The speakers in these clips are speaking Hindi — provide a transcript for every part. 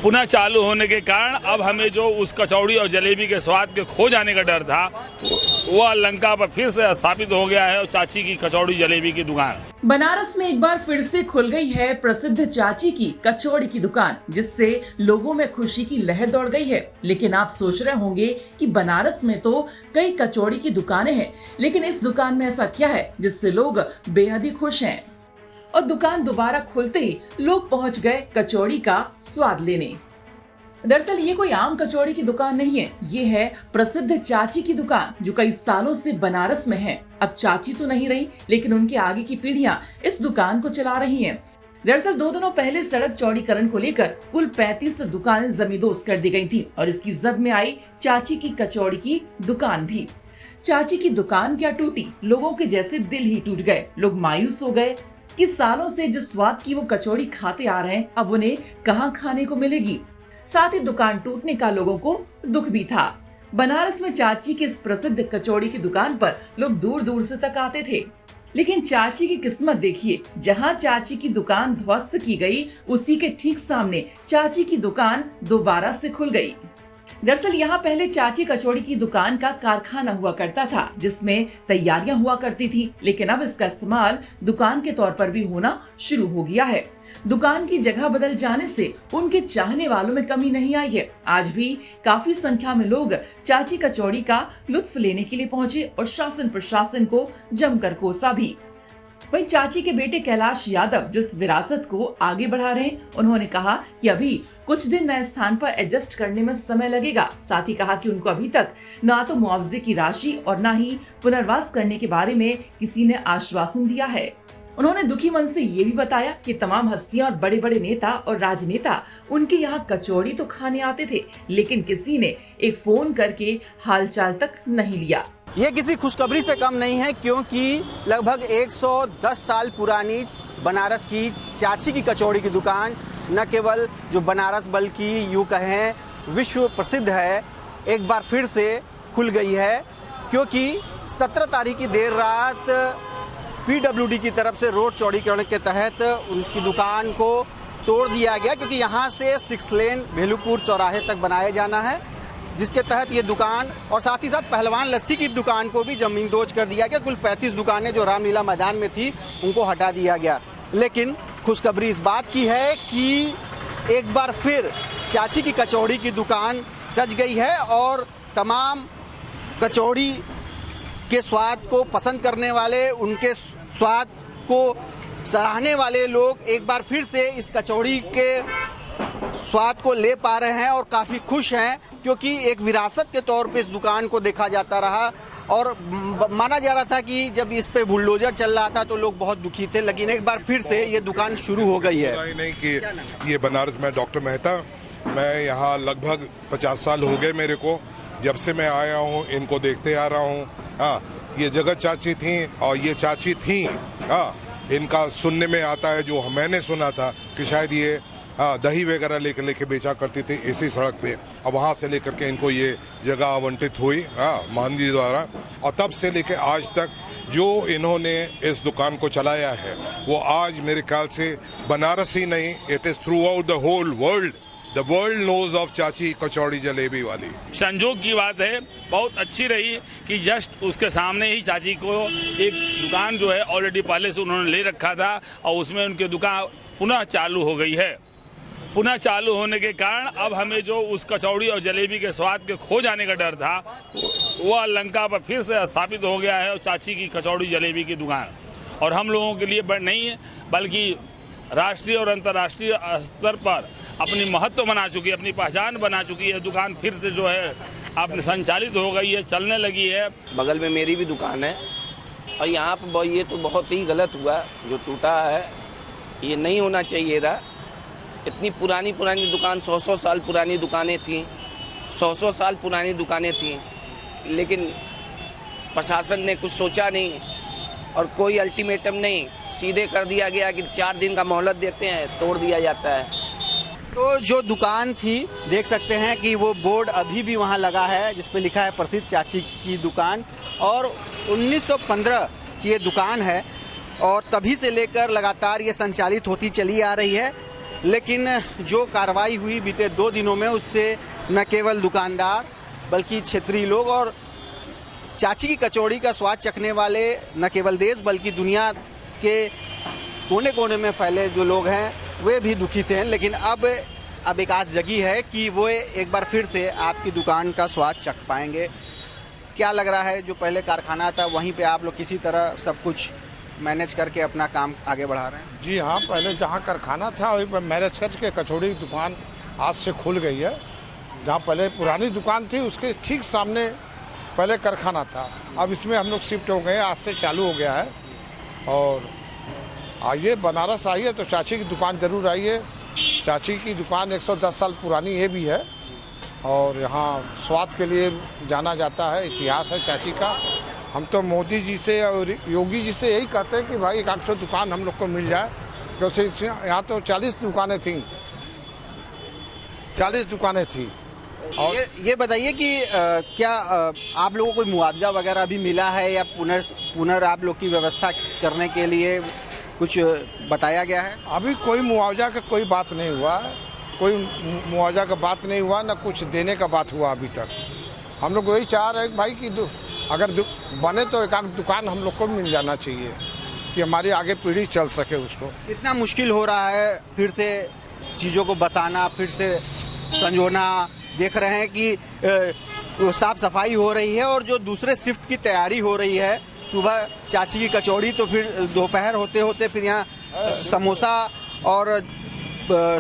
पुनः चालू होने के कारण अब हमें जो उस कचौड़ी और जलेबी के स्वाद के खो जाने का डर था वो लंका पर फिर से स्थापित हो गया है और चाची की कचौड़ी जलेबी की दुकान बनारस में एक बार फिर से खुल गई है प्रसिद्ध चाची की कचौड़ी की दुकान, जिससे लोगों में खुशी की लहर दौड़ गई है। लेकिन आप सोच रहे होंगे कि बनारस में तो कई कचौड़ी की दुकानें हैं, लेकिन इस दुकान में ऐसा क्या है जिससे लोग बेहद ही खुश हैं? और दुकान दोबारा खुलते ही लोग पहुंच गए कचौड़ी का स्वाद लेने। दरअसल ये कोई आम कचौड़ी की दुकान नहीं है, ये है प्रसिद्ध चाची की दुकान जो कई सालों से बनारस में है। अब चाची तो नहीं रही, लेकिन उनके आगे की पीढ़ियां इस दुकान को चला रही हैं। दरअसल 2 दिनों पहले सड़क चौड़ीकरण को लेकर कुल 35 दुकानें जमींदोज कर दी गई थी और इसकी जद में आई चाची की कचौड़ी की दुकान भी। चाची की दुकान क्या टूटी, लोगों के जैसे दिल ही टूट गए। लोग मायूस हो गए कि सालों से जिस स्वाद की वो कचौड़ी खाते आ रहे हैं, अब उन्हें कहाँ खाने को मिलेगी। साथ ही दुकान टूटने का लोगों को दुख भी था। बनारस में चाची की इस प्रसिद्ध कचौड़ी की दुकान पर लोग दूर दूर से तक आते थे, लेकिन चाची की किस्मत देखिए, जहां चाची की दुकान ध्वस्त की गई, उसी के ठीक सामने चाची की दुकान दोबारा से खुल गई। दरअसल यहाँ पहले चाची कचौड़ी की दुकान का कारखाना हुआ करता था, जिसमें तैयारियां हुआ करती थी, लेकिन अब इसका इस्तेमाल दुकान के तौर पर भी होना शुरू हो गया है। दुकान की जगह बदल जाने से उनके चाहने वालों में कमी नहीं आई है। आज भी काफी संख्या में लोग चाची कचौड़ी का लुत्फ लेने के लिए पहुंचे और शासन प्रशासन को जमकर कोसा भी। वहीं चाची के बेटे कैलाश यादव जो इस विरासत को आगे बढ़ा रहे हैं, उन्होंने कहा कि अभी कुछ दिन नए स्थान पर एडजस्ट करने में समय लगेगा। साथ ही कहा कि उनको अभी तक ना तो मुआवजे की राशि और ना ही पुनर्वास करने के बारे में किसी ने आश्वासन दिया है। उन्होंने दुखी मन से ये भी बताया कि तमाम हस्तियां और बड़े बड़े नेता और राजनेता उनके यहाँ कचौड़ी तो खाने आते थे, लेकिन किसी ने एक फोन करके हालचाल तक नहीं लिया। ये किसी खुशखबरी से कम नहीं है, क्योंकि लगभग 110 साल पुरानी बनारस की चाची की कचौड़ी की दुकान न केवल जो बनारस बल्कि यूँ कहें विश्व प्रसिद्ध है, एक बार फिर से खुल गई है। क्योंकि 17 तारीख की देर रात PWD की तरफ से रोड चौड़ीकरण के तहत उनकी दुकान को तोड़ दिया गया, क्योंकि यहाँ से 6 लेन भेलूपुर चौराहे तक बनाया जाना है, जिसके तहत ये दुकान और साथ ही साथ पहलवान लस्सी की दुकान को भी जमींदोज कर दिया गया। कुल 35 दुकानें जो रामलीला मैदान में थी उनको हटा दिया गया। लेकिन खुशखबरी इस बात की है कि एक बार फिर चाची की कचौड़ी की दुकान सज गई है और तमाम कचौड़ी के स्वाद को पसंद करने वाले, उनके स्वाद को सराहने वाले लोग एक बार फिर से इस कचौड़ी के स्वाद को ले पा रहे हैं और काफ़ी खुश हैं, क्योंकि एक विरासत के तौर पे इस दुकान को देखा जाता रहा और माना जा रहा था कि जब इस पे बुलडोजर चल रहा था तो लोग बहुत दुखी थे, लेकिन एक बार फिर से ये दुकान शुरू हो गई है। नहीं कि ये बनारस में डॉक्टर मेहता, मैं यहाँ लगभग 50 साल हो गए मेरे को, जब से मैं आया हूँ इनको देखते आ रहा हूँ। हाँ, ये जगत चाची थी और ये चाची थी। हाँ, इनका सुनने में आता है, जो मैंने सुना था कि शायद ये दही वगैरह लेके बेचा करती थी इसी सड़क पे, और वहाँ से लेकर के इनको ये जगह आवंटित हुई मान जी द्वारा, और तब से लेके आज तक जो इन्होंने इस दुकान को चलाया है वो आज मेरे ख्याल से बनारस ही नहीं, it is throughout the whole world. The world knows of चाची कचौड़ी जलेबी वाली। संजोग की बात है, बहुत अच्छी रही कि जस्ट उसके सामने ही चाची को एक दुकान जो है ऑलरेडी पहले से उन्होंने ले रखा था और उसमें उनकी दुकान पुनः चालू हो गई है। पुनः चालू होने के कारण अब हमें जो उस कचौड़ी और जलेबी के स्वाद के खो जाने का डर था वो लंका पर फिर से स्थापित हो गया है और चाची की कचौड़ी जलेबी की दुकान, और हम लोगों के लिए नहीं है बल्कि राष्ट्रीय और अंतर्राष्ट्रीय स्तर पर अपनी महत्व बना चुकी है, अपनी पहचान बना चुकी है। दुकान फिर से जो है आपने संचालित हो गई है, चलने लगी है। बगल में मेरी भी दुकान है और यहाँ पर ये तो बहुत ही गलत हुआ जो टूटा है, ये नहीं होना चाहिए था। इतनी पुरानी दुकान, 100 साल पुरानी दुकानें थी, 100 साल पुरानी दुकानें थी, लेकिन प्रशासन ने कुछ सोचा नहीं और कोई अल्टीमेटम नहीं, सीधे कर दिया गया कि 4 दिन का मोहलत देते हैं, तोड़ दिया जाता है। तो जो दुकान थी देख सकते हैं कि वो बोर्ड अभी भी वहाँ लगा है जिस पे लिखा है प्रसिद्ध चाची की दुकान, और 1915 की ये दुकान है और तभी से लेकर लगातार ये संचालित होती चली आ रही है। लेकिन जो कार्रवाई हुई बीते 2 दिनों में उससे न केवल दुकानदार बल्कि क्षेत्रीय लोग और चाची की कचौड़ी का स्वाद चखने वाले न केवल देश बल्कि दुनिया के कोने कोने में फैले जो लोग हैं वे भी दुखित हैं। लेकिन अब एक आस जगी है कि वो एक बार फिर से आपकी दुकान का स्वाद चख पाएंगे। क्या लग रहा है, जो पहले कारखाना था वहीं पे आप लोग किसी तरह सब कुछ मैनेज करके अपना काम आगे बढ़ा रहे हैं? जी हाँ, पहले जहाँ कारखाना था वहीं पर मैनेज करके कचौड़ी की दुकान आज से खुल गई है। जहाँ पहले पुरानी दुकान थी उसके ठीक सामने पहले कारखाना था, अब इसमें हम लोग शिफ्ट हो गए, आज से चालू हो गया है। और आइए बनारस आइए तो चाची की दुकान ज़रूर आइए। चाची की दुकान 110 साल पुरानी ये भी है और यहाँ स्वाद के लिए जाना जाता है, इतिहास है चाची का। हम तो मोदी जी से और योगी जी से यही कहते हैं कि भाई एक आध दुकान हम लोग को मिल जाए, क्योंकि यहाँ तो 40 दुकानें थीं, 40 दुकानें थी। और ये बताइए कि क्या आप लोगों को कोई मुआवजा वगैरह भी मिला है या पुनर् आप लोग की व्यवस्था करने के लिए कुछ बताया गया है? अभी कोई मुआवजा का कोई बात नहीं हुआ है, कोई मुआवजा का बात नहीं हुआ, ना कुछ देने का बात हुआ अभी तक। हम लोग वही चाह रहे हैं भाई कि अगर बने तो एक आध दुकान हम लोग को मिल जाना चाहिए कि हमारी आगे पीढ़ी चल सके उसको। इतना मुश्किल हो रहा है फिर से चीज़ों को बसाना, फिर से संजोना। देख रहे हैं कि साफ सफाई हो रही है और जो दूसरे शिफ्ट की तैयारी हो रही है, सुबह चाची की कचौड़ी तो फिर दोपहर होते होते फिर यहाँ समोसा और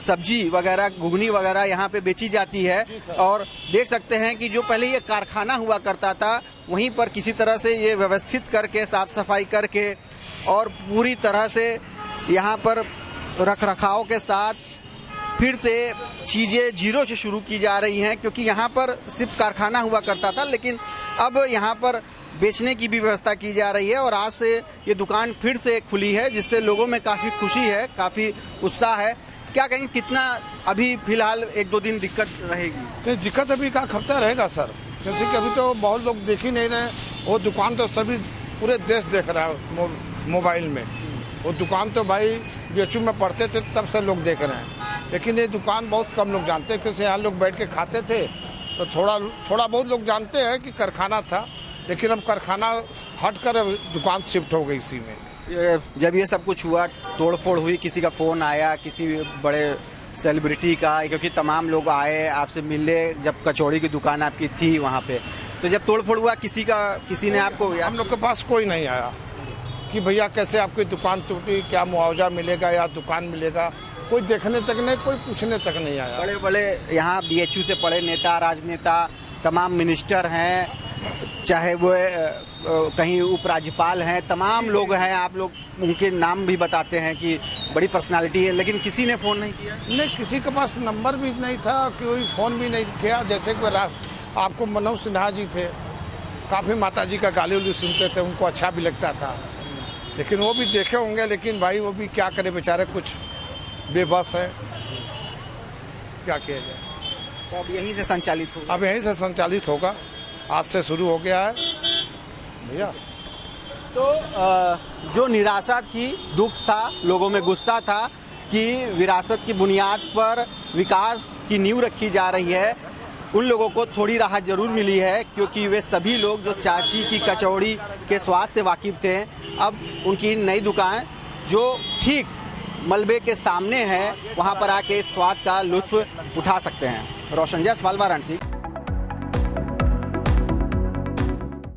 सब्जी वगैरह, घुगनी वगैरह यहाँ पे बेची जाती है। और देख सकते हैं कि जो पहले ये कारखाना हुआ करता था वहीं पर किसी तरह से ये व्यवस्थित करके साफ सफाई करके और पूरी तरह से यहाँ पर रख रखाव के साथ फिर से चीज़ें जीरो से शुरू की जा रही हैं, क्योंकि यहाँ पर सिर्फ कारखाना हुआ करता था लेकिन अब यहाँ पर बेचने की भी व्यवस्था की जा रही है। और आज से ये दुकान फिर से खुली है जिससे लोगों में काफ़ी खुशी है, काफ़ी उत्साह है। क्या कहेंगे, कितना अभी फिलहाल 1-2 दिन दिक्कत रहेगी? नहीं, दिक्कत अभी का हफ्ता रहेगा सर, क्योंकि अभी तो बहुत लोग देख ही नहीं रहे। वो दुकान तो सभी पूरे देश देख रहा है मोबाइल में। वो दुकान तो भाई बीएचयू में पढ़ते थे तब से लोग देख रहे हैं, लेकिन ये दुकान बहुत कम लोग जानते हैं, क्योंकि यहाँ लोग बैठ के खाते थे तो थोड़ा बहुत लोग जानते हैं कि कारखाना था, लेकिन अब कारखाना हट कर दुकान शिफ्ट हो गई इसी में। जब ये सब कुछ हुआ, तोड़फोड़ हुई, किसी का फ़ोन आया किसी बड़े सेलिब्रिटी का, क्योंकि तमाम लोग आए आपसे मिलने जब कचौड़ी की दुकान आपकी थी वहाँ पे, तो जब तोड़फोड़ हुआ किसी ने आपको? हम लोग के पास कोई नहीं आया कि भैया कैसे आपकी दुकान टूटी, क्या मुआवजा मिलेगा या दुकान मिलेगा, कोई देखने तक नहीं, कोई पूछने तक नहीं आया। बड़े बड़े यहाँ बीएचयू से पढ़े नेता, राजनेता, तमाम मिनिस्टर हैं, चाहे वो कहीं उपराज्यपाल हैं, तमाम लोग हैं, आप लोग उनके नाम भी बताते हैं कि बड़ी पर्सनालिटी है, लेकिन किसी ने फ़ोन नहीं किया? नहीं, किसी के पास नंबर भी नहीं था, कोई फ़ोन भी नहीं किया। जैसे कि आपको मनोज सिन्हा जी थे, काफ़ी माता जी का गाली उली सुनते थे, उनको अच्छा भी लगता था, लेकिन वो भी देखे होंगे, लेकिन भाई वो भी क्या करे बेचारे, कुछ बेबस है, क्या किया जाए। तो अब यहीं से संचालित होगा? अब यहीं से संचालित होगा, आज से शुरू हो गया है भैया। तो जो निराशा थी, दुख था, लोगों में गुस्सा था कि विरासत की बुनियाद पर विकास की नींव रखी जा रही है, उन लोगों को थोड़ी राहत जरूर मिली है, क्योंकि वे सभी लोग जो चाची की कचौड़ी के स्वाद से वाकिफ़ थे, अब उनकी नई दुकान जो ठीक मलबे के सामने है वहां पर आके इस स्वाद का लुत्फ उठा सकते हैं। रोशन जायसवाल, वाराणसी।